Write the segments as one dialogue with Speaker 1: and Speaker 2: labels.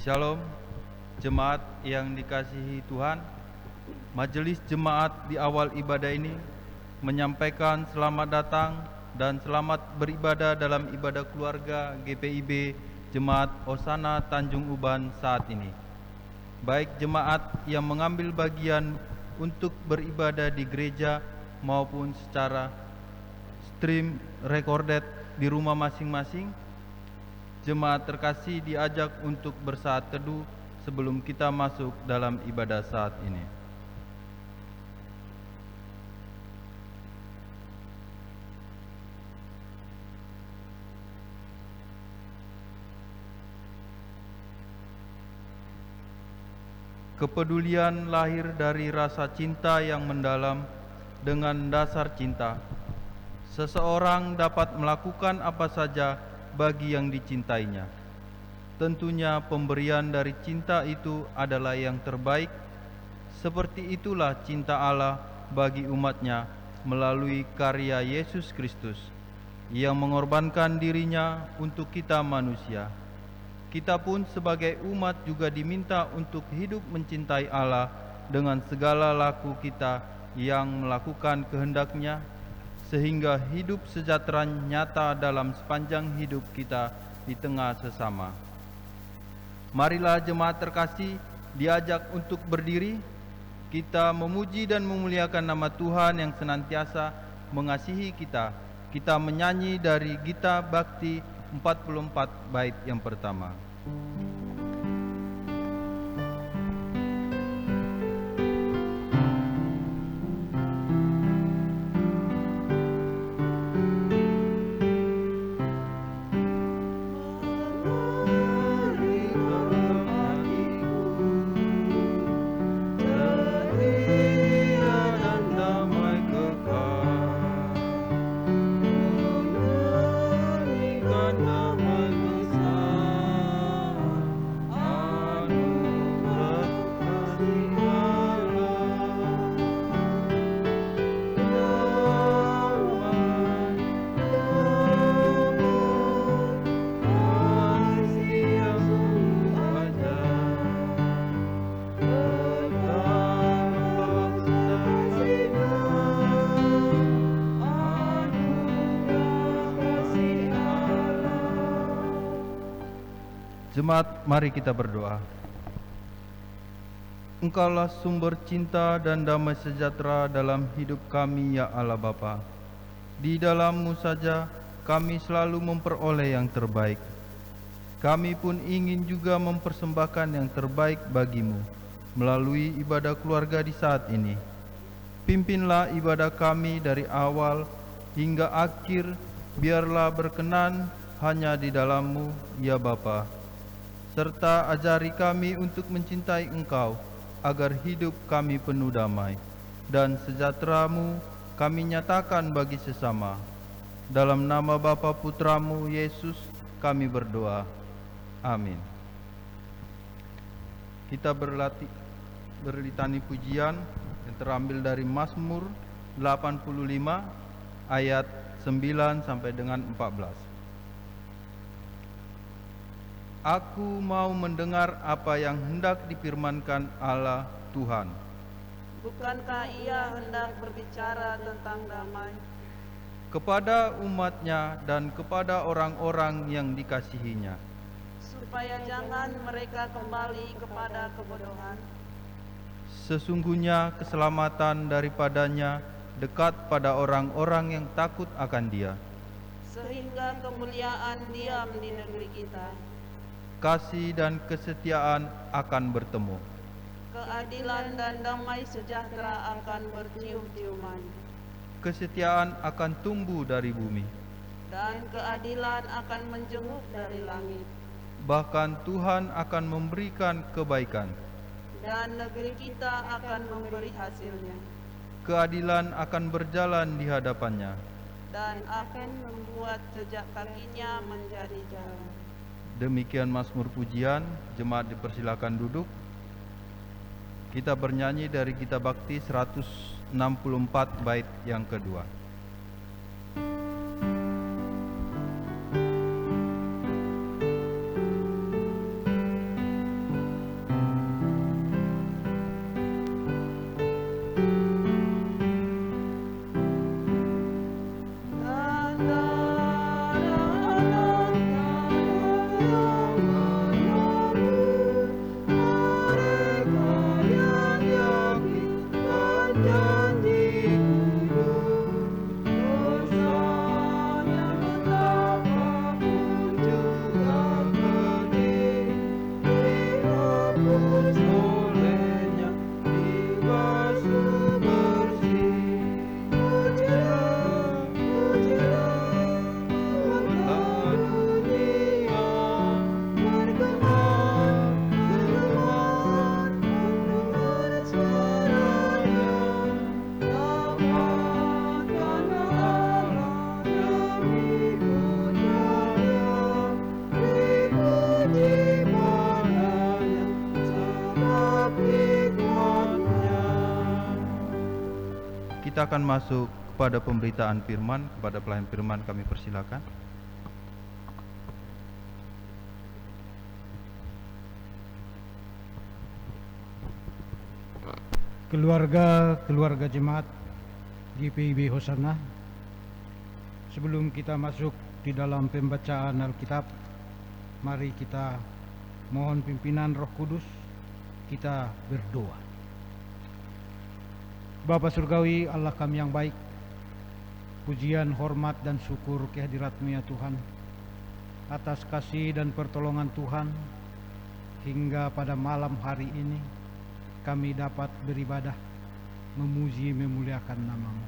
Speaker 1: Shalom, jemaat yang dikasihi Tuhan. Majelis jemaat di awal ibadah ini menyampaikan selamat datang dan selamat beribadah dalam ibadah keluarga GPIB Jemaat Osana Tanjung Uban saat ini. Baik jemaat yang mengambil bagian untuk beribadah di gereja maupun secara stream recorded di rumah masing-masing, jemaat terkasih diajak untuk bersaat teduh sebelum kita masuk dalam ibadah saat ini. Kepedulian lahir dari rasa cinta yang mendalam. Dengan dasar cinta, seseorang dapat melakukan apa saja bagi yang dicintainya. Tentunya pemberian dari cinta itu adalah yang terbaik. Seperti itulah cinta Allah bagi umatnya melalui karya Yesus Kristus yang mengorbankan dirinya untuk kita manusia. Kita pun sebagai umat juga diminta untuk hidup mencintai Allah dengan segala laku kita yang melakukan kehendak-Nya, sehingga hidup sejahtera nyata dalam sepanjang hidup kita di tengah sesama. Marilah jemaat terkasih diajak untuk berdiri. Kita memuji dan memuliakan nama Tuhan yang senantiasa mengasihi kita. Kita menyanyi dari Gita Bakti 44 bait yang pertama. Jemaat, mari kita berdoa. Engkaulah sumber cinta dan damai sejahtera dalam hidup kami, ya Allah Bapa. Di dalam-Mu saja kami selalu memperoleh yang terbaik. Kami pun ingin juga mempersembahkan yang terbaik bagi-Mu melalui ibadah keluarga di saat ini. Pimpinlah ibadah kami dari awal hingga akhir, biarlah berkenan hanya di dalam-Mu, ya Bapa. Serta ajari kami untuk mencintai Engkau, agar hidup kami penuh damai, dan sejahtera-Mu kami nyatakan bagi sesama. Dalam nama Bapa Putra-Mu, Yesus, kami berdoa. Amin. Kita berlitani pujian yang terambil dari Mazmur 85 ayat 9 sampai dengan 14. Aku mau mendengar apa yang hendak difirmankan Allah Tuhan.
Speaker 2: Bukankah Ia hendak berbicara tentang damai
Speaker 1: Kepada umat-Nya dan kepada orang-orang yang dikasihi-Nya,
Speaker 2: supaya jangan mereka kembali kepada kebodohan?
Speaker 1: Sesungguhnya keselamatan daripadanya dekat pada orang-orang yang takut akan Dia.
Speaker 2: Sehingga kemuliaan diam di negeri kita.
Speaker 1: Kasih dan kesetiaan akan bertemu.
Speaker 2: Keadilan dan damai sejahtera akan bercium-ciuman.
Speaker 1: Kesetiaan akan tumbuh dari bumi.
Speaker 2: Dan keadilan akan menjenguk dari langit.
Speaker 1: Bahkan Tuhan akan memberikan kebaikan.
Speaker 2: Dan negeri kita akan memberi hasilnya.
Speaker 1: Keadilan akan berjalan di hadapannya.
Speaker 2: Dan akan membuat jejak kakinya menjadi jalan.
Speaker 1: Demikian Mazmur pujian. Jemaat dipersilakan duduk. Kita bernyanyi dari Gita Bakti 164 bait yang kedua. Kita akan masuk kepada pemberitaan firman. Kepada pelayan firman kami persilakan.
Speaker 3: Keluarga jemaat GPIB Hosanna, sebelum kita masuk di dalam pembacaan Alkitab, mari kita mohon pimpinan Roh Kudus, kita berdoa. Bapa Surgawi, Allah kami yang baik, pujian, hormat, dan syukur kehadirat-Mu ya Tuhan, atas kasih dan pertolongan Tuhan, hingga pada malam hari ini kami dapat beribadah, memuji, memuliakan nama-Mu.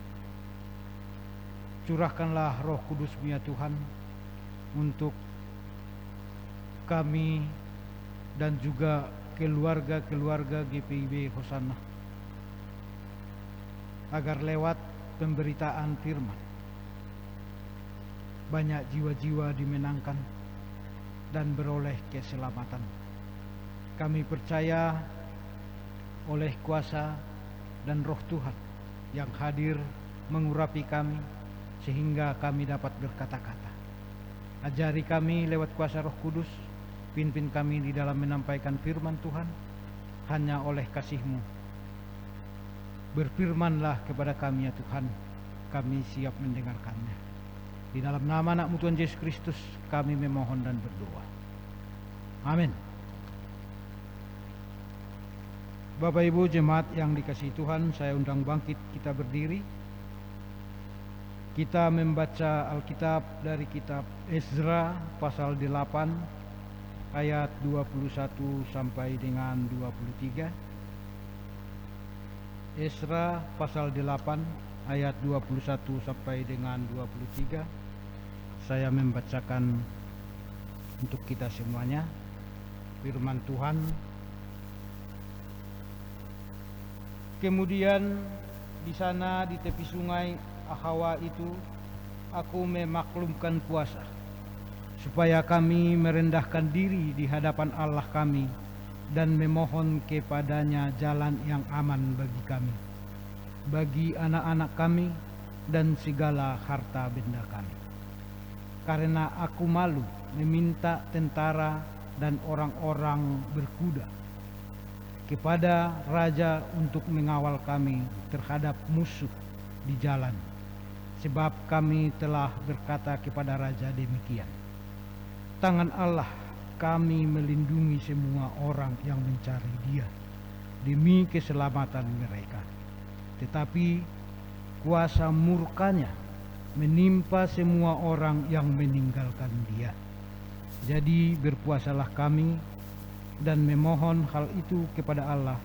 Speaker 3: Curahkanlah Roh Kudus-Mu ya Tuhan, untuk kami dan juga keluarga-keluarga GPIB Hosanna, agar lewat pemberitaan firman banyak jiwa-jiwa dimenangkan dan beroleh keselamatan. Kami percaya oleh kuasa dan Roh Tuhan yang hadir mengurapi kami sehingga kami dapat berkata-kata. Ajari kami lewat kuasa Roh Kudus, pimpin kami di dalam menyampaikan firman Tuhan hanya oleh kasih-Mu. Berfirmanlah kepada kami ya Tuhan, kami siap mendengarkannya. Di dalam nama anak-Mu Tuhan Yesus Kristus kami memohon dan berdoa. Amin. Bapak Ibu jemaat yang dikasihi Tuhan, saya undang bangkit, kita berdiri. Kita membaca Alkitab dari kitab Ezra pasal 8 ayat 21 sampai dengan 23. Ezra pasal 8 ayat 21 sampai dengan 23. Saya membacakan untuk kita semuanya firman Tuhan. Kemudian di sana di tepi sungai Ahawa itu aku memaklumkan puasa, supaya kami merendahkan diri di hadapan Allah kami dan memohon kepadanya jalan yang aman bagi kami, bagi anak-anak kami dan segala harta benda kami. Karena aku malu meminta tentara dan orang-orang berkuda kepada raja untuk mengawal kami terhadap musuh di jalan, sebab kami telah berkata kepada raja demikian: tangan Allah kami melindungi semua orang yang mencari Dia demi keselamatan mereka. Tetapi kuasa murkanya menimpa semua orang yang meninggalkan Dia. Jadi berpuasalah kami dan memohon hal itu kepada Allah,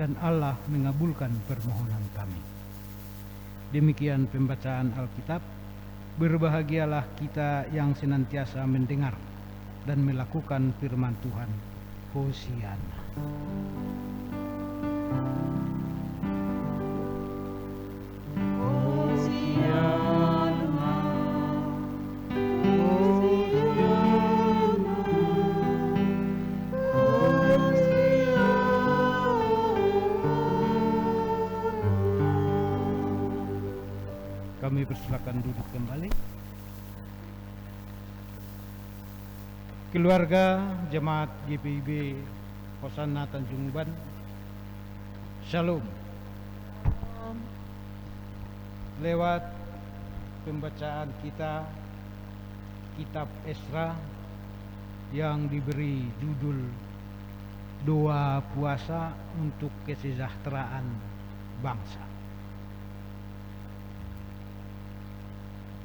Speaker 3: dan Allah mengabulkan permohonan kami. Demikian pembacaan Alkitab. Berbahagialah kita yang senantiasa mendengar dan melakukan firman Tuhan. Hosiana. Kami persilakan duduk kembali. Keluarga jemaat GPIB Hosanna Tanjung Uban, Shalom. Lewat pembacaan kita kitab Ezra yang diberi judul Doa Puasa untuk Kesejahteraan Bangsa.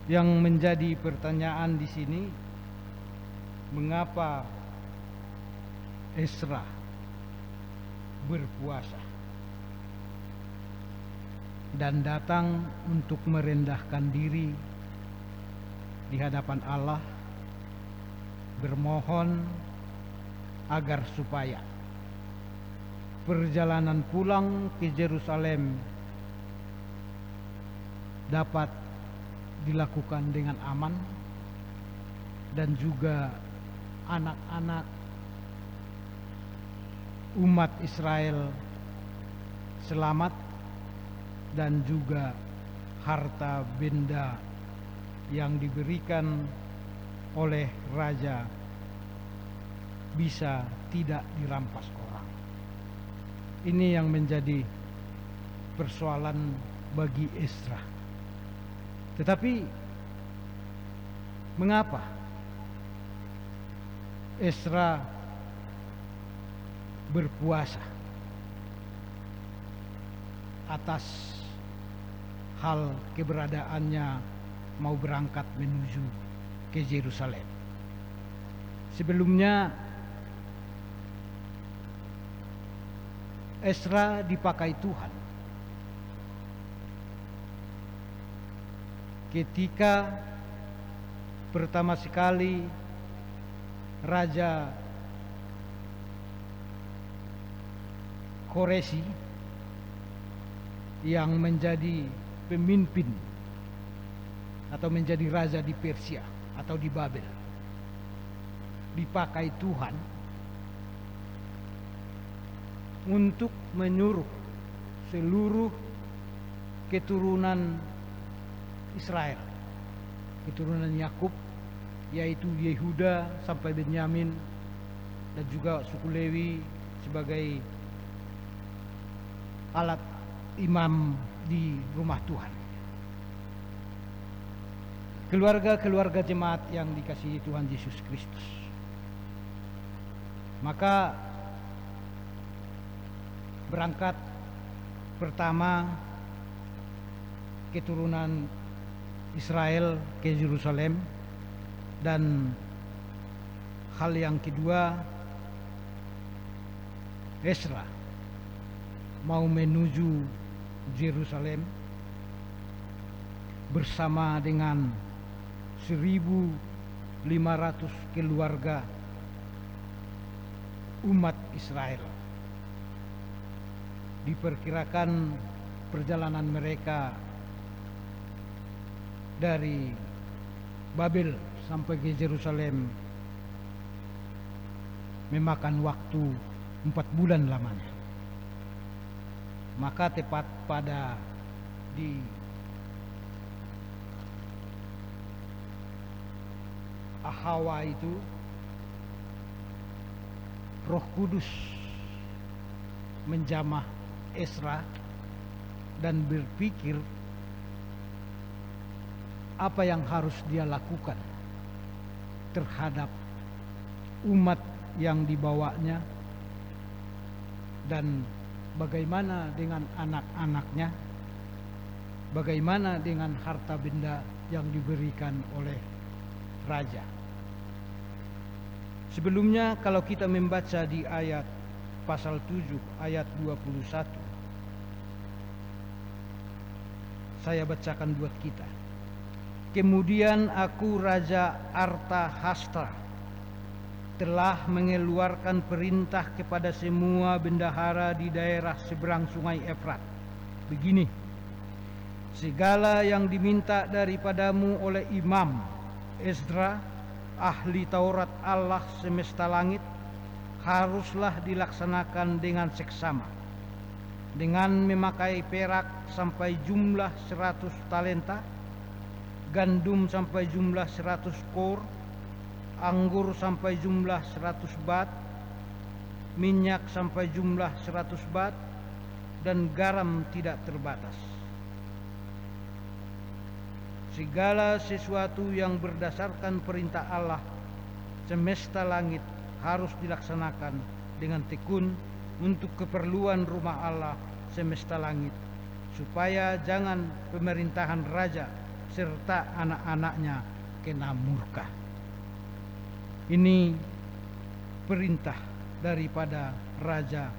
Speaker 3: Yang menjadi pertanyaan di sini, mengapa Ezra berpuasa? dan datang untuk merendahkan diri di hadapan Allah, bermohon agar supaya perjalanan pulang ke Yerusalem dapat dilakukan dengan aman, dan juga anak-anak umat Israel selamat, dan juga harta benda yang diberikan oleh raja bisa tidak dirampas orang. Ini yang menjadi persoalan bagi Ezra. Tetapi mengapa Ezra berpuasa atas hal keberadaannya mau berangkat menuju ke Yerusalem? Sebelumnya Ezra dipakai Tuhan ketika pertama sekali Raja Koresi yang menjadi pemimpin atau menjadi raja di Persia atau di Babel dipakai Tuhan untuk menyuruh seluruh keturunan Israel, keturunan Yakub, yaitu Yehuda sampai Benyamin, dan juga suku Lewi sebagai alat imam di rumah Tuhan. Keluarga-keluarga jemaat yang dikasihi Tuhan Yesus Kristus. Maka berangkat pertama keturunan Israel ke Yerusalem, dan hal yang kedua, Ezra mau menuju Yerusalem bersama dengan 1.500 keluarga umat Israel. Diperkirakan perjalanan mereka dari Babel sampai ke Yerusalem memakan waktu 4 bulan lamanya. Maka tepat pada di Ahawa itu, Roh Kudus menjamah Ezra dan berpikir apa yang harus dia lakukan terhadap umat yang dibawanya, dan bagaimana dengan anak-anaknya, bagaimana dengan harta benda yang diberikan oleh raja. Sebelumnya kalau kita membaca di ayat pasal 7 ayat 21, saya bacakan buat kita. Kemudian aku Raja Artahashsta telah mengeluarkan perintah kepada semua bendahara di daerah seberang sungai Efrat. Begini, segala yang diminta daripadamu oleh imam Ezra, ahli Taurat Allah semesta langit, haruslah dilaksanakan dengan seksama, dengan memakai perak sampai jumlah 100 talenta, gandum sampai jumlah 100 kor, anggur sampai jumlah 100 bat, minyak sampai jumlah 100 bat, dan garam tidak terbatas. Segala sesuatu yang berdasarkan perintah Allah semesta langit harus dilaksanakan dengan tekun untuk keperluan rumah Allah semesta langit, supaya jangan pemerintahan raja serta anak-anaknya kena murka. Ini perintah daripada Raja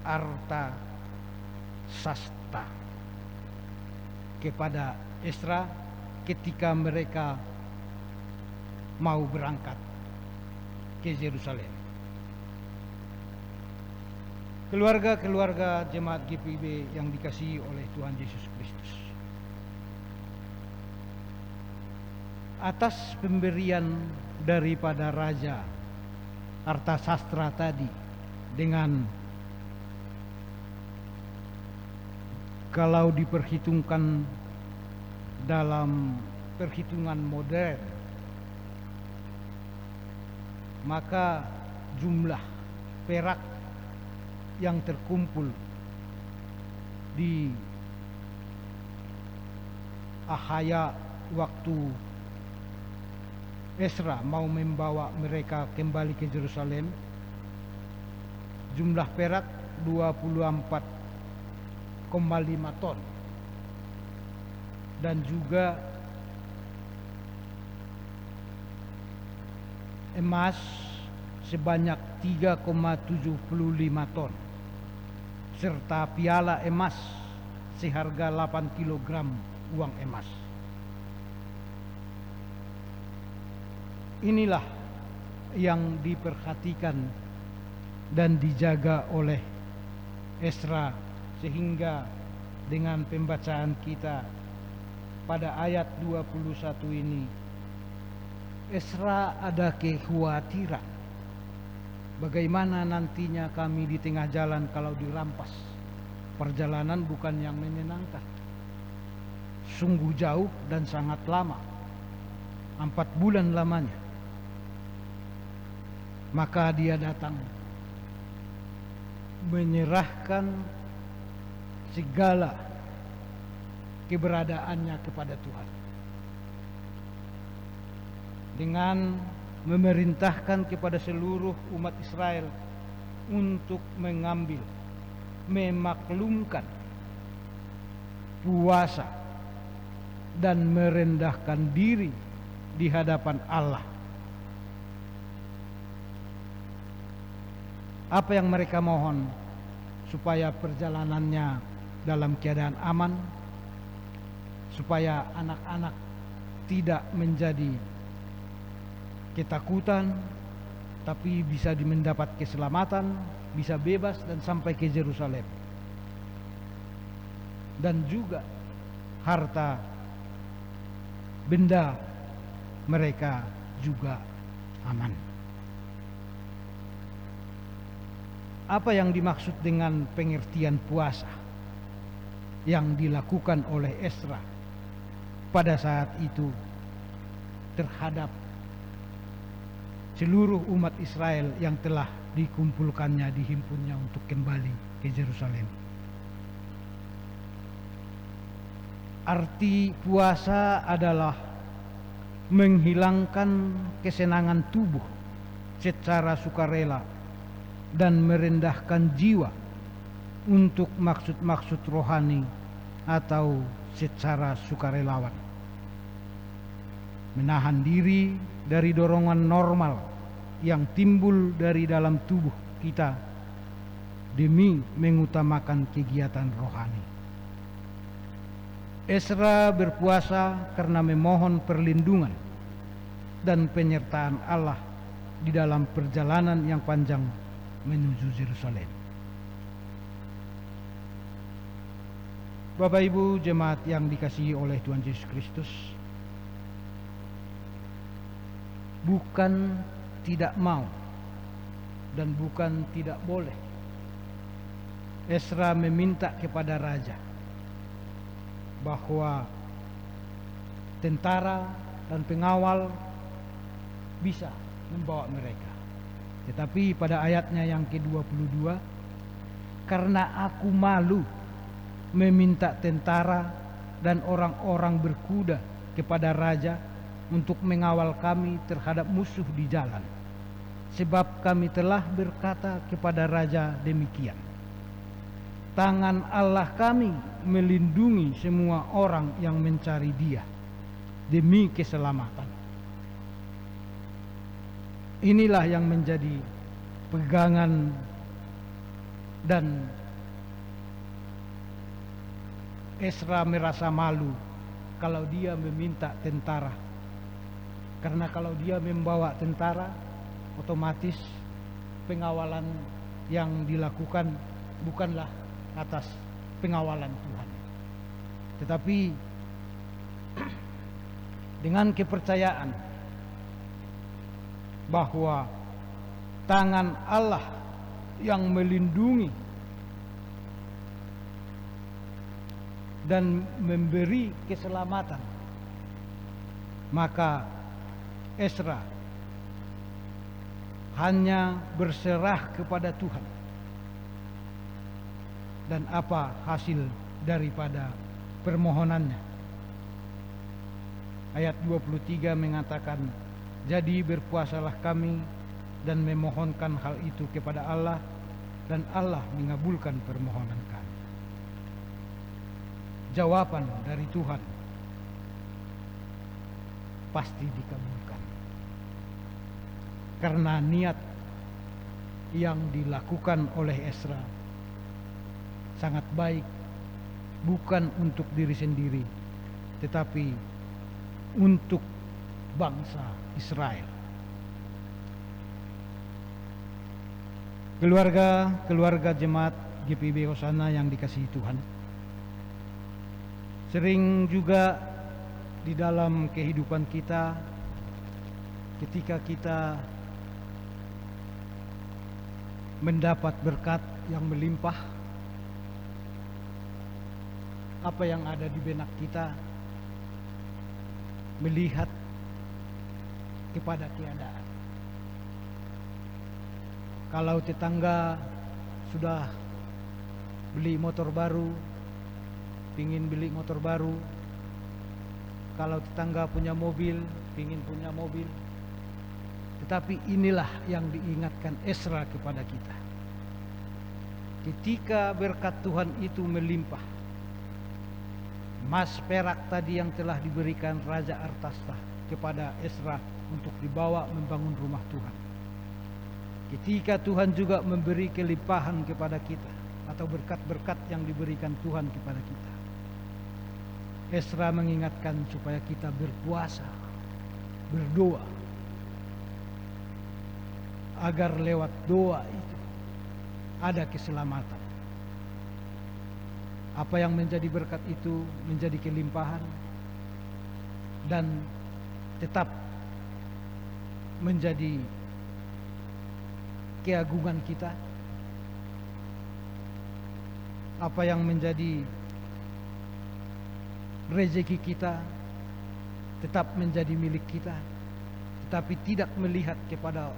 Speaker 3: Artahshsta. prasasta kepada Ezra ketika mereka mau berangkat ke Yerusalem. Keluarga-keluarga jemaat GPIB yang dikasihi oleh Tuhan Yesus Kristus, atas pemberian daripada Raja Artasastra tadi, dengan kalau diperhitungkan dalam perhitungan modern, maka jumlah perak yang terkumpul di Ahaya waktu Ezra mau membawa mereka kembali ke Yerusalem, jumlah perak 24,5 ton, dan juga emas sebanyak 3,75 ton, serta piala emas seharga 8 kg uang emas. Inilah yang diperhatikan dan dijaga oleh Ezra, sehingga dengan pembacaan kita pada ayat 21 ini, Ezra ada kekhawatiran bagaimana nantinya kami di tengah jalan kalau dirampas. Perjalanan bukan yang menyenangkan, sungguh jauh dan sangat lama, 4 bulan lamanya. Maka dia datang menyerahkan segala keberadaannya kepada Tuhan, dengan memerintahkan kepada seluruh umat Israel untuk mengambil, memaklumkan puasa dan merendahkan diri di hadapan Allah. Apa yang mereka mohon? Supaya perjalanannya dalam keadaan aman, supaya anak-anak tidak menjadi ketakutan, tapi bisa mendapat keselamatan, bisa bebas dan sampai ke Yerusalem. Dan juga harta benda mereka juga aman. Apa yang dimaksud dengan pengertian puasa yang dilakukan oleh Ezra pada saat itu terhadap seluruh umat Israel yang telah dikumpulkannya, dihimpunnya untuk kembali ke Yerusalem? Arti puasa adalah menghilangkan kesenangan tubuh secara sukarela dan merendahkan jiwa untuk maksud-maksud rohani atau secara sukarelawan. Menahan diri dari dorongan normal yang timbul dari dalam tubuh kita demi mengutamakan kegiatan rohani. Ezra berpuasa karena memohon perlindungan dan penyertaan Allah di dalam perjalanan yang panjang menuju Yerusalem. Bapak Ibu jemaat yang dikasihi oleh Tuhan Yesus Kristus, bukan tidak mau dan bukan tidak boleh Ezra meminta kepada raja bahwa tentara dan pengawal bisa membawa mereka. Tetapi pada ayatnya yang ke-22, karena aku malu meminta tentara dan orang-orang berkuda kepada raja untuk mengawal kami terhadap musuh di jalan, sebab kami telah berkata kepada raja demikian, tangan Allah kami melindungi semua orang yang mencari Dia demi keselamatan. Inilah yang menjadi pegangan dan Esra merasa malu kalau dia meminta tentara. Karena kalau dia membawa tentara, otomatis pengawalan yang dilakukan bukanlah atas pengawalan Tuhan. Tetapi dengan kepercayaan bahwa tangan Allah yang melindungi dan memberi keselamatan, maka Esra hanya berserah kepada Tuhan. Dan apa hasil daripada permohonannya? Ayat 23 mengatakan, jadi berpuasalah kami dan memohonkan hal itu kepada Allah, dan Allah mengabulkan permohonan kami. Jawaban dari Tuhan pasti dikabulkan, karena niat yang dilakukan oleh Esra sangat baik, bukan untuk diri sendiri, tetapi untuk bangsa Israel. Keluarga jemaat GPIB Hosana yang dikasihi Tuhan, sering juga di dalam kehidupan kita, ketika kita mendapat berkat yang melimpah, apa yang ada di benak kita melihat kepada keadaan. Kalau tetangga sudah beli motor baru, pingin beli motor baru. Kalau tetangga punya mobil, pingin punya mobil. Tetapi inilah yang diingatkan Esra kepada kita. Ketika berkat Tuhan itu melimpah, emas perak tadi yang telah diberikan Raja Artasasta kepada Esra untuk dibawa membangun rumah Tuhan. Ketika Tuhan juga memberi kelimpahan kepada kita, atau berkat-berkat yang diberikan Tuhan kepada kita, Esra mengingatkan supaya kita berpuasa, berdoa, agar lewat doa itu ada keselamatan. Apa yang menjadi berkat itu menjadi kelimpahan dan tetap menjadi keagungan kita. Apa yang menjadi rezeki kita tetap menjadi milik kita, tetapi tidak melihat kepada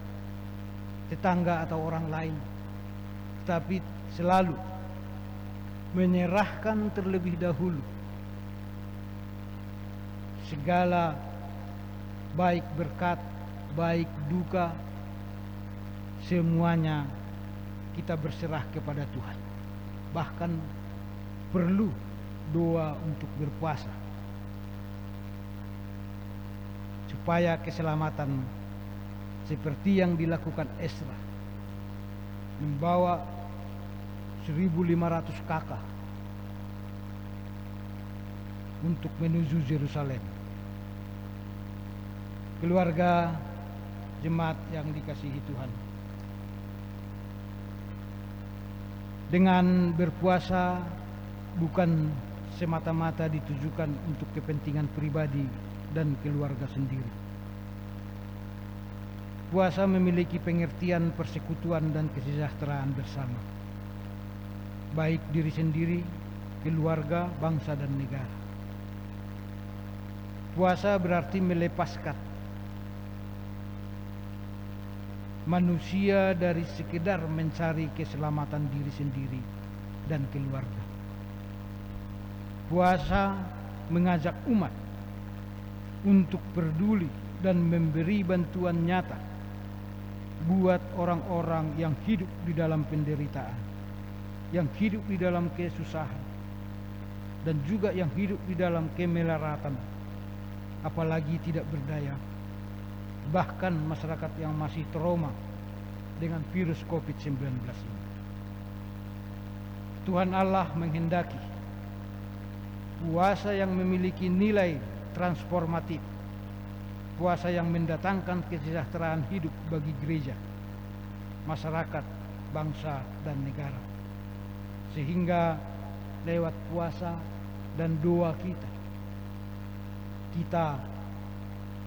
Speaker 3: tetangga atau orang lain, tetapi selalu menyerahkan terlebih dahulu segala baik berkat, baik duka, semuanya kita berserah kepada Tuhan. Bahkan perlu doa untuk berpuasa supaya keselamatan seperti yang dilakukan Esra, membawa 1.500 kakak untuk menuju Yerusalem. Keluarga jemaat yang dikasihi Tuhan, dengan berpuasa bukan semata-mata ditujukan untuk kepentingan pribadi dan keluarga sendiri. Puasa memiliki pengertian persekutuan dan kesejahteraan bersama, baik diri sendiri, keluarga, bangsa dan negara. Puasa berarti melepaskan manusia dari sekedar mencari keselamatan diri sendiri dan keluarga. Puasa mengajak umat untuk peduli dan memberi bantuan nyata buat orang-orang yang hidup di dalam penderitaan, yang hidup di dalam kesusahan, dan juga yang hidup di dalam kemelaratan, apalagi tidak berdaya. Bahkan masyarakat yang masih trauma dengan virus COVID-19 ini. Tuhan Allah menghendaki puasa yang memiliki nilai transformatif, puasa yang mendatangkan kesejahteraan hidup bagi gereja, masyarakat, bangsa, dan negara. Sehingga lewat puasa dan doa kita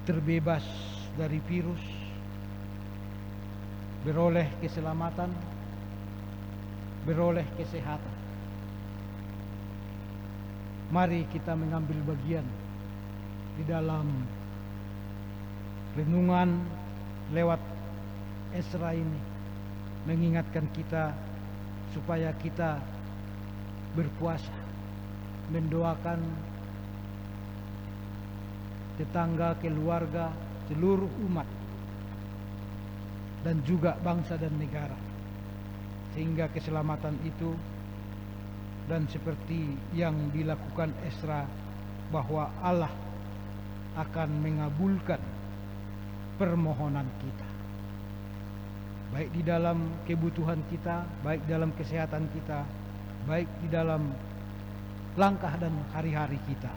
Speaker 3: terbebas dari virus, beroleh keselamatan, beroleh kesehatan. Mari kita mengambil bagian di dalam renungan lewat Esra ini, mengingatkan kita supaya kita berpuasa, mendoakan tetangga, keluarga, seluruh umat, dan juga bangsa dan negara, sehingga keselamatan itu, dan seperti yang dilakukan Esra, bahwa Allah akan mengabulkan permohonan kita, baik di dalam kebutuhan kita, baik dalam kesehatan kita, baik di dalam langkah dan hari-hari kita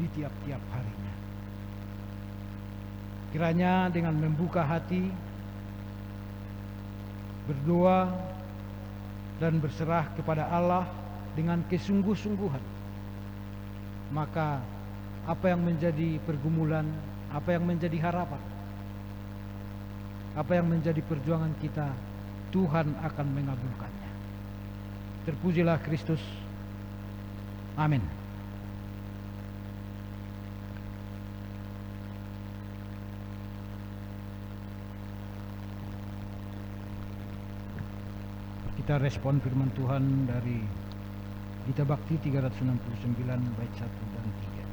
Speaker 3: di tiap-tiap harinya. Kiranya dengan membuka hati, berdoa, dan berserah kepada Allah dengan kesungguh-sungguhan, maka apa yang menjadi pergumulan, apa yang menjadi harapan, apa yang menjadi perjuangan kita, Tuhan akan mengabulkannya. Terpujilah Kristus. Amin. Kita respon firman Tuhan dari Gita Bakti 369 bait 1 dan 3.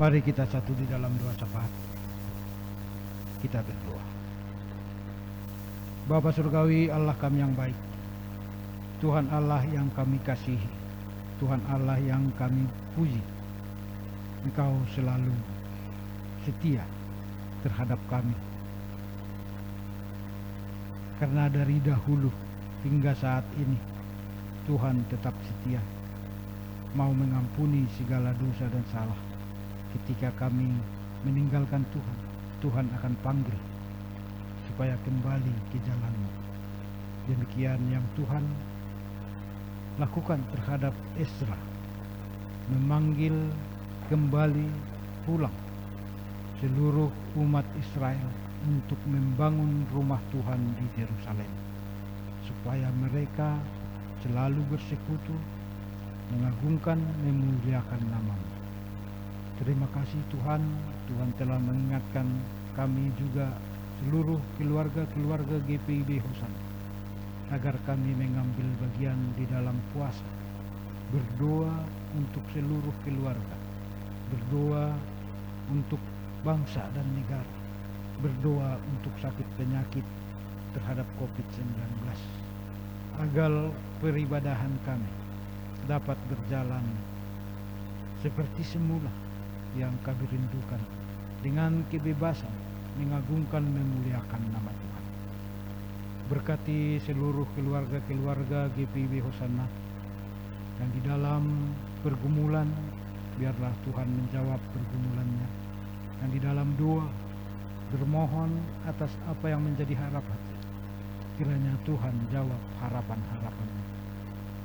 Speaker 3: Mari kita satu di dalam doa cepat. Kita berdoa. Bapa Surgawi, Allah kami yang baik, Tuhan Allah yang kami kasihi, Tuhan Allah yang kami puji, Engkau selalu setia terhadap kami. Karena dari dahulu hingga saat ini Tuhan tetap setia, mau mengampuni segala dosa dan salah. Ketika kami meninggalkan Tuhan, Tuhan akan panggil supaya kembali ke jalan-Mu. Demikian yang Tuhan lakukan terhadap Esra, memanggil kembali pulang seluruh umat Israel untuk membangun rumah Tuhan di Yerusalem, supaya mereka selalu bersekutu, mengagungkan, memuliakan nama-Mu. Terima kasih Tuhan, Tuhan telah mengingatkan kami juga seluruh keluarga-keluarga GPIB Hosanna, agar kami mengambil bagian di dalam puasa, berdoa untuk seluruh keluarga, berdoa untuk bangsa dan negara, berdoa untuk sakit penyakit terhadap COVID-19, agar peribadahan kami dapat berjalan seperti semula yang kami rindukan, dengan kebebasan mengagungkan, memuliakan nama Tuhan. Berkati seluruh keluarga-keluarga GPIB Hosanna yang di dalam pergumulan, biarlah Tuhan menjawab pergumulannya. Yang di dalam doa bermohon atas apa yang menjadi harapan, kiranya Tuhan jawab harapan-harapannya.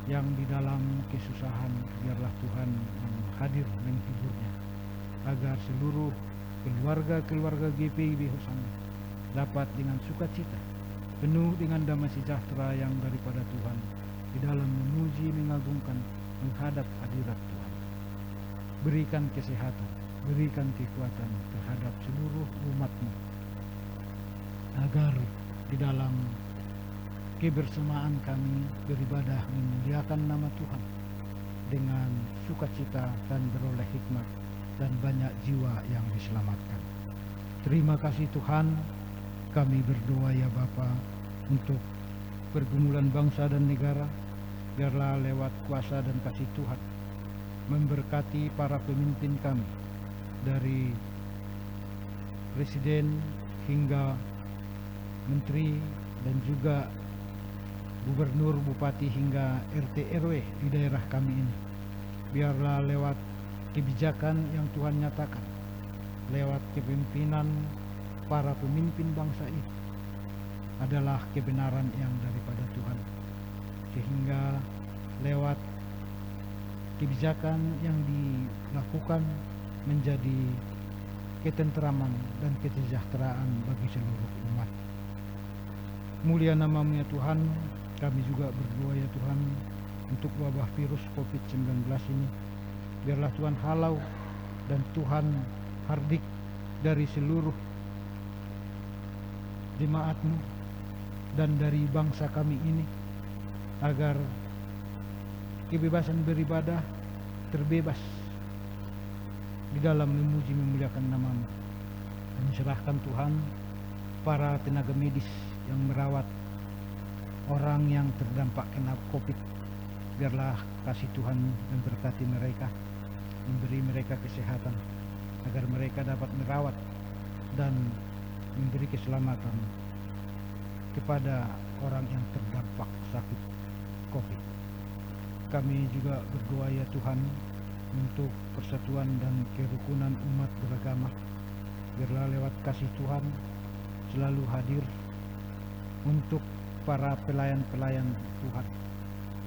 Speaker 3: Yang di dalam kesusahan, biarlah Tuhan hadir menghiburnya, agar seluruh keluarga-keluarga GPIB Hosanna dapat dengan sukacita, penuh dengan damai sejahtera yang daripada Tuhan, di dalam memuji, mengagungkan, menghadap hadirat Tuhan. Berikan kesehatan, berikan kekuatan terhadap seluruh umat-Mu, agar di dalam kebersamaan kami beribadah memuliakan nama Tuhan dengan sukacita dan beroleh hikmat dan banyak jiwa yang diselamatkan. Terima kasih Tuhan, kami berdoa ya Bapa untuk pergumulan bangsa dan negara, biarlah lewat kuasa dan kasih Tuhan memberkati para pemimpin kami, dari presiden hingga menteri dan juga gubernur, bupati hingga RT RW di daerah kami ini. Biarlah lewat kebijakan yang Tuhan nyatakan, lewat kepemimpinan para pemimpin bangsa itu, adalah kebenaran yang daripada Tuhan, sehingga lewat kebijakan yang dilakukan menjadi ketentraman dan kesejahteraan bagi seluruh umat. Mulia nama-Mu ya Tuhan. Kami juga berdoa ya Tuhan untuk wabah virus COVID-19 ini, biarlah Tuhan halau dan Tuhan hardik dari seluruh jemaat-Mu dan dari bangsa kami ini, agar kebebasan beribadah terbebas di dalam memuji, memuliakan nama-Mu. Kami serahkan Tuhan para tenaga medis yang merawat orang yang terdampak kena COVID. Biarlah kasih Tuhan memberkati mereka, memberi mereka kesehatan, agar mereka dapat merawat dan memberi keselamatan kepada orang yang terdampak sakit COVID. Kami juga berdoa ya Tuhan untuk persatuan dan kerukunan umat beragama. Biarlah lewat kasih Tuhan selalu hadir untuk para pelayan-pelayan Tuhan,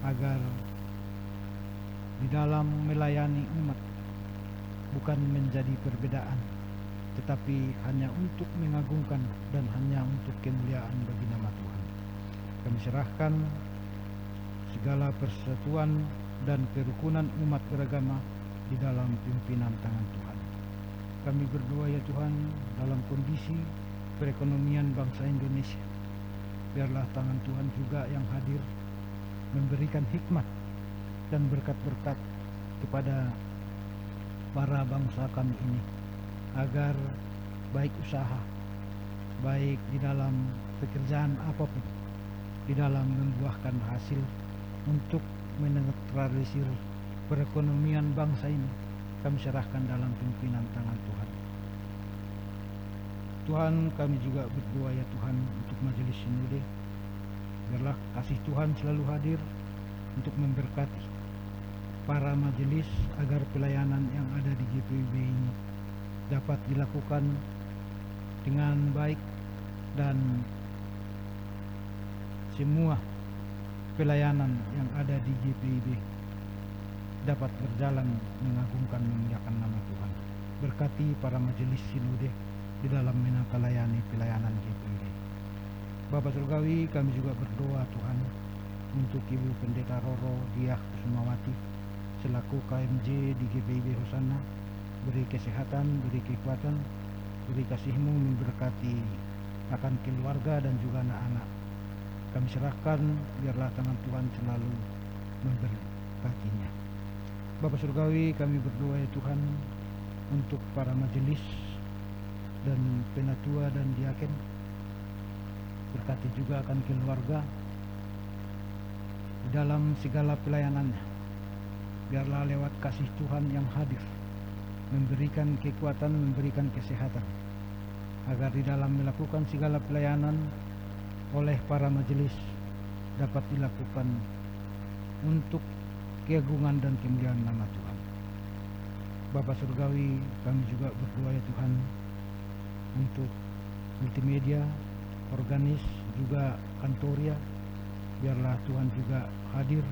Speaker 3: agar di dalam melayani umat bukan menjadi perbedaan, tetapi hanya untuk mengagungkan dan hanya untuk kemuliaan bagi nama Tuhan. Kami serahkan segala persatuan dan kerukunan umat beragama di dalam pimpinan tangan Tuhan. Kami berdoa ya Tuhan dalam kondisi perekonomian bangsa Indonesia, biarlah tangan Tuhan juga yang hadir memberikan hikmat dan berkat-berkat kepada para bangsa kami ini, agar baik usaha, baik di dalam pekerjaan apapun, di dalam membuahkan hasil untuk menetralisir perekonomian bangsa ini, kami serahkan dalam pimpinan tangan Tuhan. Tuhan, kami juga berdoa ya Tuhan untuk majelis sinode, biarlah kasih Tuhan selalu hadir untuk memberkati para majelis, agar pelayanan yang ada di GPIB ini dapat dilakukan dengan baik, dan semua pelayanan yang ada di GPIB dapat berjalan mengagungkan, memuliakan nama Tuhan. Berkati para majelis sinode di dalam melayani pelayanan GPIB. Bapak Surgawi, kami juga berdoa Tuhan untuk Ibu Pendeta Roro Diah Kusumawati selaku KMJ di GPIB Hosana. Beri kesehatan, beri kekuatan, beri kasih-Mu, memberkati akan keluarga dan juga anak-anak. Kami serahkan, biarlah tangan Tuhan selalu memberkatinya. Bapak Surgawi, kami berdoa ya Tuhan untuk para majelis dan penatua dan diaken. Berkati juga akan keluarga di dalam segala pelayanannya. Biarlah lewat kasih Tuhan yang hadir memberikan kekuatan, memberikan kesehatan, agar di dalam melakukan segala pelayanan oleh para majelis dapat dilakukan untuk keagungan dan kemuliaan nama Tuhan. Bapak Surgawi, kami juga berdoa ya Tuhan untuk multimedia, organis, juga kantoria. Biarlah Tuhan juga hadir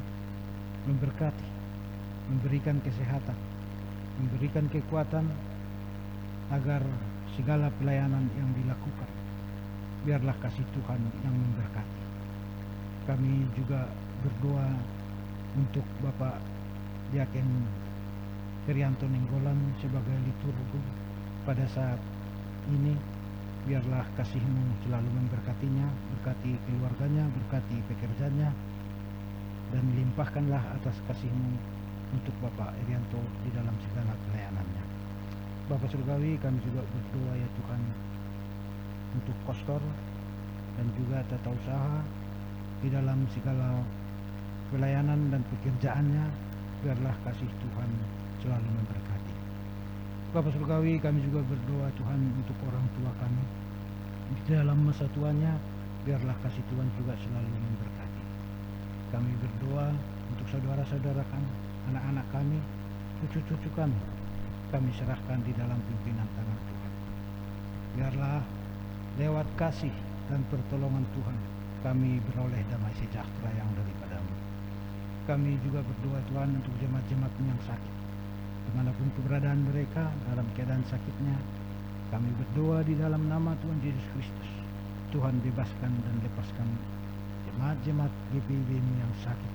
Speaker 3: memberkati, memberikan kesehatan, memberikan kekuatan agar segala pelayanan yang dilakukan biarlah kasih Tuhan yang memberkati. Kami juga berdoa untuk Bapak Diaken Herianto Nenggolan sebagai liturgus pada saat ini. Biarlah kasih-Mu selalu memberkatinya, berkati keluarganya, berkati pekerjaannya, dan limpahkanlah atas kasih-Mu untuk Bapak Herianto di dalam segala pelayanannya. Bapak Surgawi, kami juga berdoa ya Tuhan untuk kostor dan juga tata usaha di dalam segala pelayanan dan pekerjaannya. Biarlah kasih Tuhan selalu memberkati. Bapak Surgawi, kami juga berdoa Tuhan untuk orang tua kami di dalam masa tuanya. Biarlah kasih Tuhan juga selalu memberkati. Kami berdoa untuk saudara-saudara kami, anak-anak kami, cucu-cucu kami serahkan di dalam pimpinan tangan Tuhan. Biarlah lewat kasih dan pertolongan Tuhan kami beroleh damai sejahtera yang daripada-Mu. Kami juga berdoa Tuhan untuk jemaat-jemaat yang sakit, dimanapun keberadaan mereka dalam keadaan sakitnya. Kami berdoa di dalam nama Tuhan Yesus Kristus, Tuhan bebaskan dan lepaskan jemaat-jemaat GPIB-Mu yang sakit.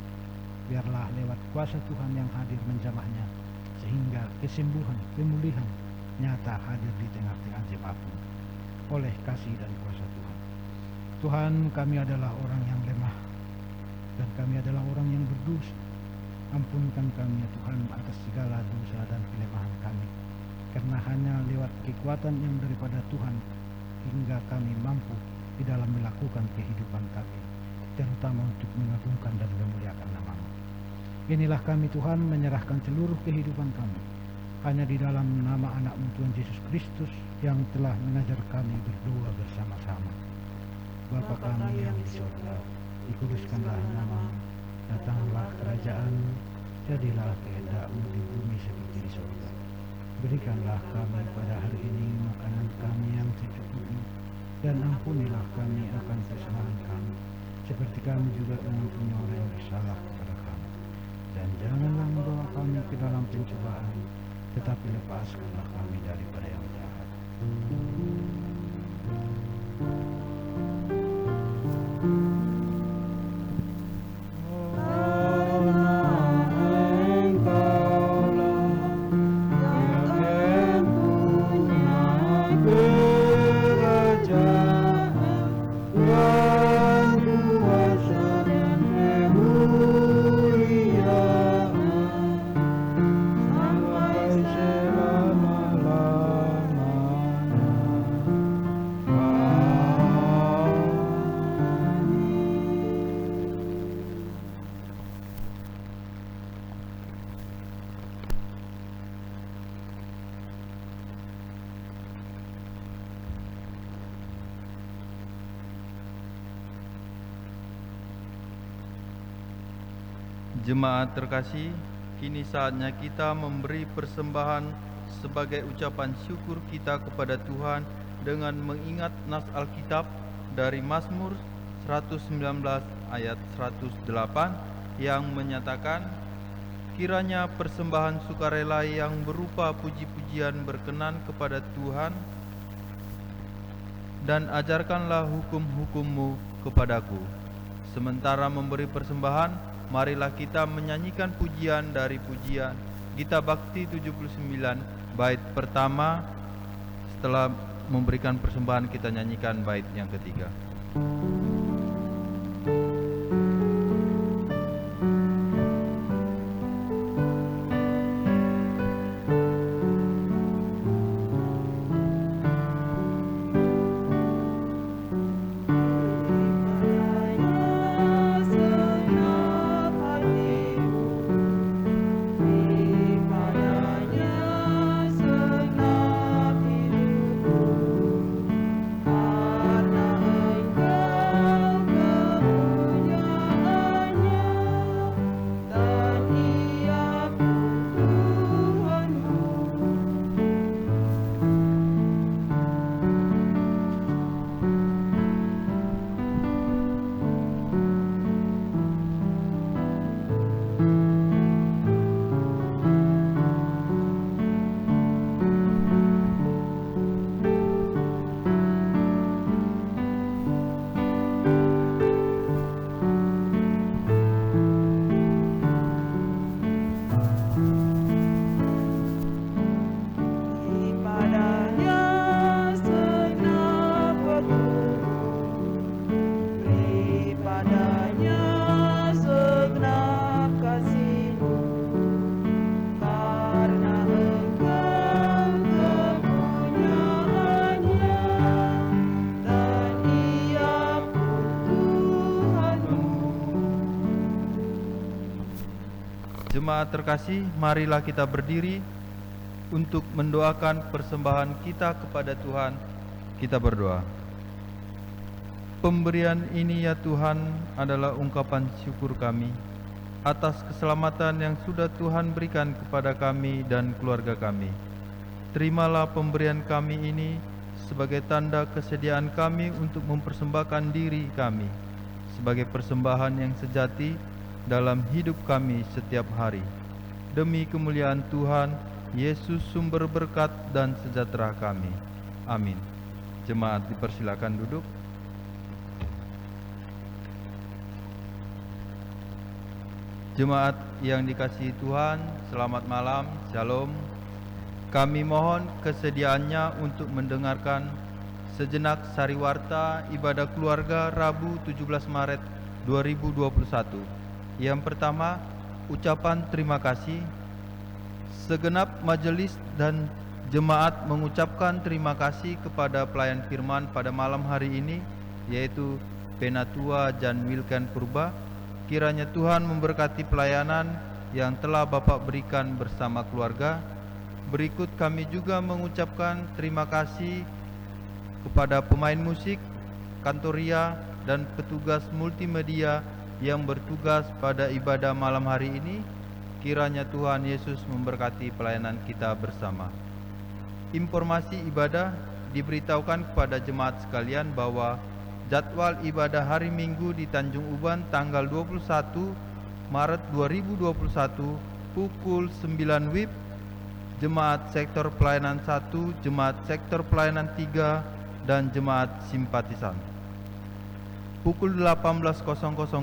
Speaker 3: Biarlah lewat kuasa Tuhan yang hadir menjamahnya, sehingga kesembuhan, pemulihan nyata hadir di tengah-tengah jemaat-Mu oleh kasih dan kuasa Tuhan. Tuhan, kami adalah orang yang lemah dan kami adalah orang yang berdosa. Ampunkan kami ya Tuhan atas segala dosa dan kelemahan kami, karena hanya lewat kekuatan yang daripada Tuhan hingga kami mampu di dalam melakukan kehidupan kami, terutama untuk mengagungkan dan memuliakan nama-Mu. Inilah kami Tuhan menyerahkan seluruh kehidupan kami hanya di dalam nama anak-Mu Tuhan Yesus Kristus yang telah mengajar kami berdoa bersama-sama. Bapa kami yang di surga, dikuduskanlah nama-Mu, datanglah kerajaan-Mu, jadilah kehendak-Mu di bumi seperti di surga. Berikanlah kami pada hari ini makanan kami yang secukupnya, dan ampunilah kami akan kesalahan kami, seperti kami juga mengampuni orang yang bersalah kepada kami. Dan janganlah membawa kami ke dalam pencobaan, tetapi lepaskanlah kami daripada yang jahat.
Speaker 1: Jemaat terkasih, kini saatnya kita memberi persembahan sebagai ucapan syukur kita kepada Tuhan dengan mengingat nas Alkitab dari Mazmur 119 ayat 108 yang menyatakan, Kiranya persembahan sukarela yang berupa puji-pujian berkenan kepada Tuhan, dan ajarkanlah hukum-hukum-Mu kepadaku. Sementara memberi persembahan, marilah kita menyanyikan pujian dari pujian Gita Bakti 79, bait pertama. Setelah memberikan persembahan, kita nyanyikan bait yang ketiga. Jemaat terkasih, marilah kita berdiri untuk mendoakan persembahan kita kepada Tuhan. Kita berdoa. Pemberian ini ya Tuhan adalah ungkapan syukur kami atas keselamatan yang sudah Tuhan berikan kepada kami dan keluarga kami. Terimalah pemberian kami ini sebagai tanda kesediaan kami untuk mempersembahkan diri kami sebagai persembahan yang sejati dalam hidup kami setiap hari. Demi kemuliaan Tuhan Yesus, sumber berkat dan sejahtera kami. Amin. Jemaat dipersilakan duduk. Jemaat yang dikasihi Tuhan, selamat malam, Shalom. Kami mohon kesediaannya untuk mendengarkan sejenak sariwarta ibadah keluarga Rabu 17 Maret 2021. Yang pertama, ucapan terima kasih. Segenap majelis dan jemaat mengucapkan terima kasih kepada pelayan firman pada malam hari ini, yaitu Penatua Jan Wilken Purba. Kiranya Tuhan memberkati pelayanan yang telah Bapak berikan bersama keluarga. Berikut kami juga mengucapkan terima kasih kepada pemain musik, kantoria, dan petugas multimedia yang bertugas pada ibadah malam hari ini. Kiranya Tuhan Yesus memberkati pelayanan kita bersama. Informasi ibadah diberitahukan kepada jemaat sekalian bahwa jadwal ibadah hari Minggu di Tanjung Uban tanggal 21 Maret 2021 pukul 9 WIB, jemaat sektor pelayanan 1, jemaat sektor pelayanan 3, dan jemaat simpatisan. Pukul 18.00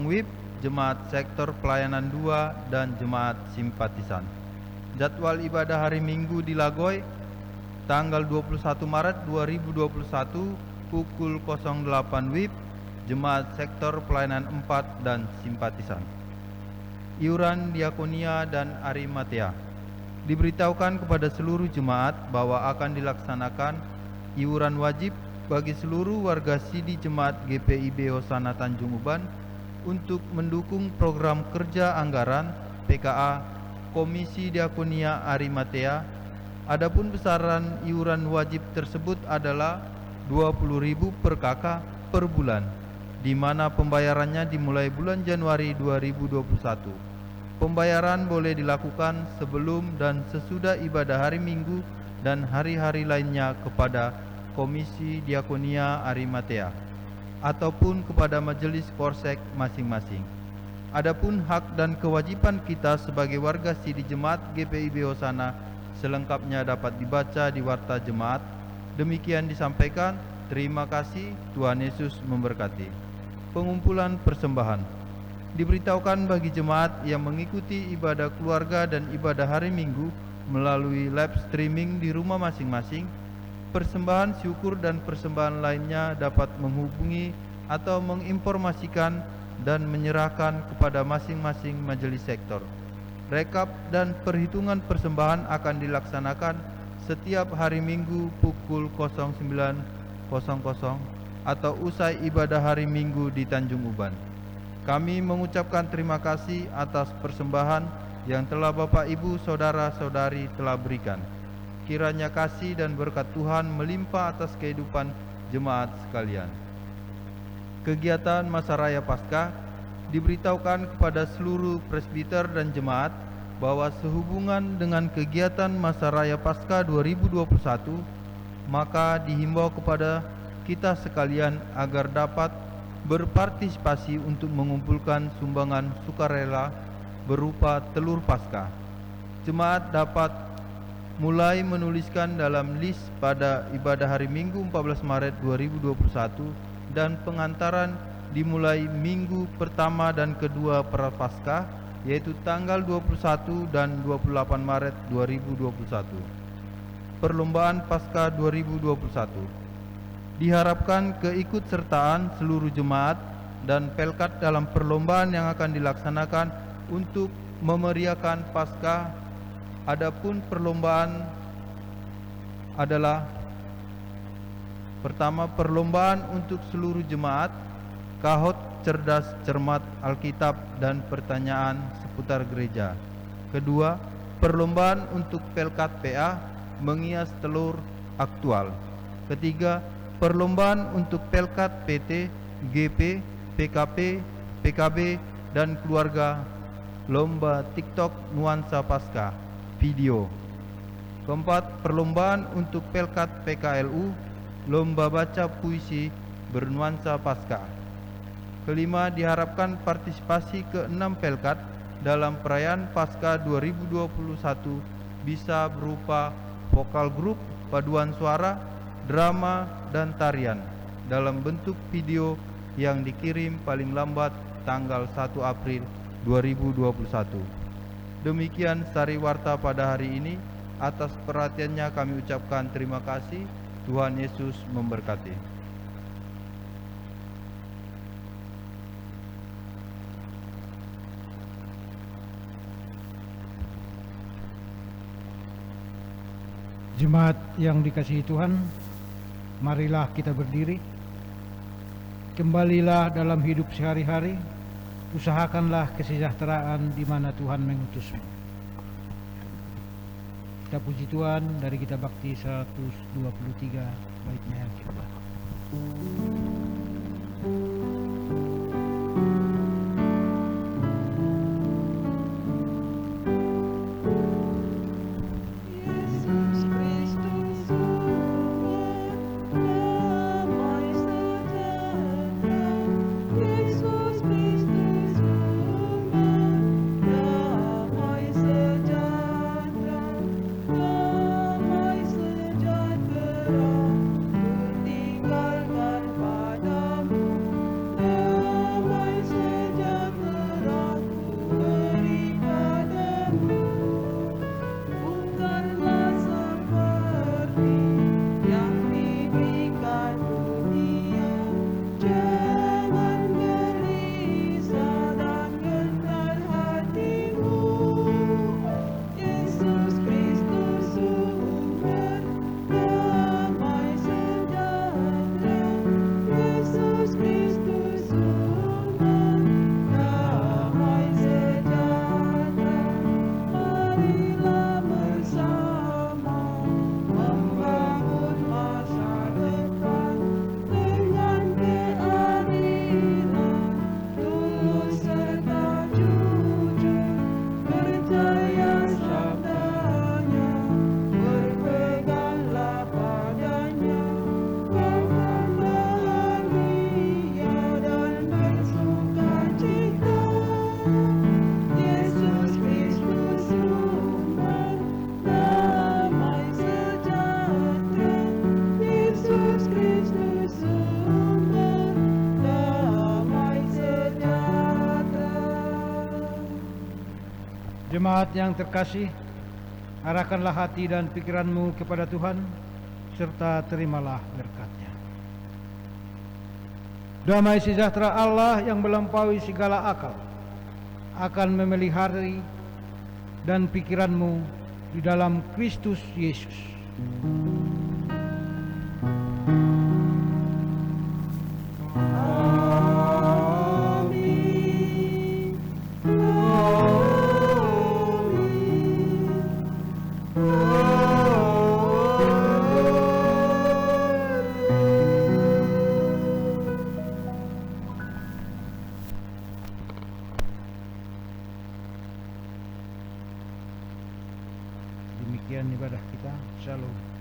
Speaker 1: WIB, jemaat sektor pelayanan 2 dan jemaat simpatisan. Jadwal ibadah hari Minggu di Lagoy tanggal 21 Maret 2021 pukul 08 WIB, jemaat sektor pelayanan 4 dan simpatisan. Iuran diakonia dan arimatea. Diberitahukan kepada seluruh jemaat bahwa akan dilaksanakan iuran wajib bagi seluruh warga Sidi Jemaat GPIB Hosana Tanjung Uban untuk mendukung program kerja anggaran PKA Komisi Diakonia Arimatea. Adapun besaran iuran wajib tersebut adalah 20.000 per kakak per bulan, di mana pembayarannya dimulai bulan Januari 2021. Pembayaran boleh dilakukan sebelum dan sesudah ibadah hari Minggu dan hari-hari lainnya kepada Komisi Diakonia Arimatea ataupun kepada majelis Polsek masing-masing. Adapun hak dan kewajiban kita sebagai warga Sidi Jemaat GPIB Hosana selengkapnya dapat dibaca di Warta Jemaat. Demikian disampaikan. Terima kasih. Tuhan Yesus memberkati. Pengumpulan persembahan. Diberitahukan bagi jemaat yang mengikuti ibadah keluarga dan ibadah hari Minggu melalui live streaming di rumah masing-masing, persembahan syukur dan persembahan lainnya dapat menghubungi atau menginformasikan dan menyerahkan kepada masing-masing majelis sektor. Rekap dan perhitungan persembahan akan dilaksanakan setiap hari Minggu pukul 09.00 atau usai ibadah hari Minggu di Tanjung Uban. Kami mengucapkan terima kasih atas persembahan yang telah Bapak Ibu Saudara-saudari telah berikan. Kiranya kasih dan berkat Tuhan melimpah atas kehidupan jemaat sekalian. Kegiatan Masa Raya Paskah. Diberitahukan kepada seluruh presbiter dan jemaat bahwa sehubungan dengan kegiatan Masa Raya Paskah 2021, maka dihimbau kepada kita sekalian agar dapat berpartisipasi untuk mengumpulkan sumbangan sukarela berupa telur Paskah. Jemaat dapat mulai menuliskan dalam list pada ibadah hari Minggu 14 Maret 2021 dan pengantaran dimulai minggu pertama dan kedua Prapaskah, yaitu tanggal 21 dan 28 Maret 2021. Perlombaan Paskah 2021. Diharapkan keikutsertaan seluruh jemaat dan pelkat dalam perlombaan yang akan dilaksanakan untuk memeriahkan Paskah. Adapun perlombaan adalah: pertama, perlombaan untuk seluruh jemaat, kahot cerdas cermat Alkitab dan pertanyaan seputar gereja. Kedua, perlombaan untuk pelkat PA mengias telur aktual. Ketiga, perlombaan untuk pelkat PT, GP, PKP, PKB dan keluarga, lomba TikTok nuansa Paskah video. Keempat, perlombaan untuk pelkat PKLU, lomba baca puisi bernuansa Paskah. Kelima, diharapkan partisipasi ke-6 pelkat dalam perayaan Paskah 2021 bisa berupa vokal grup, paduan suara, drama, dan tarian dalam bentuk video yang dikirim paling lambat tanggal 1 April 2021. Demikian sari warta pada hari ini. Atas perhatiannya kami ucapkan terima kasih. Tuhan Yesus memberkati.
Speaker 3: Jemaat yang dikasihi Tuhan, marilah kita berdiri. Kembalilah dalam hidup sehari-hari. Usahakanlah kesejahteraan di mana Tuhan mengutusmu. Kita puji Tuhan dari kita bakti 123 baitnya yang kedua. Jemaat yang terkasih, arahkanlah hati dan pikiranmu kepada Tuhan, serta terimalah berkat-Nya. Damai sejahtera Allah yang melampaui segala akal akan memelihara dan pikiranmu di dalam Kristus Yesus. Demikian ibadah kita. Shalom.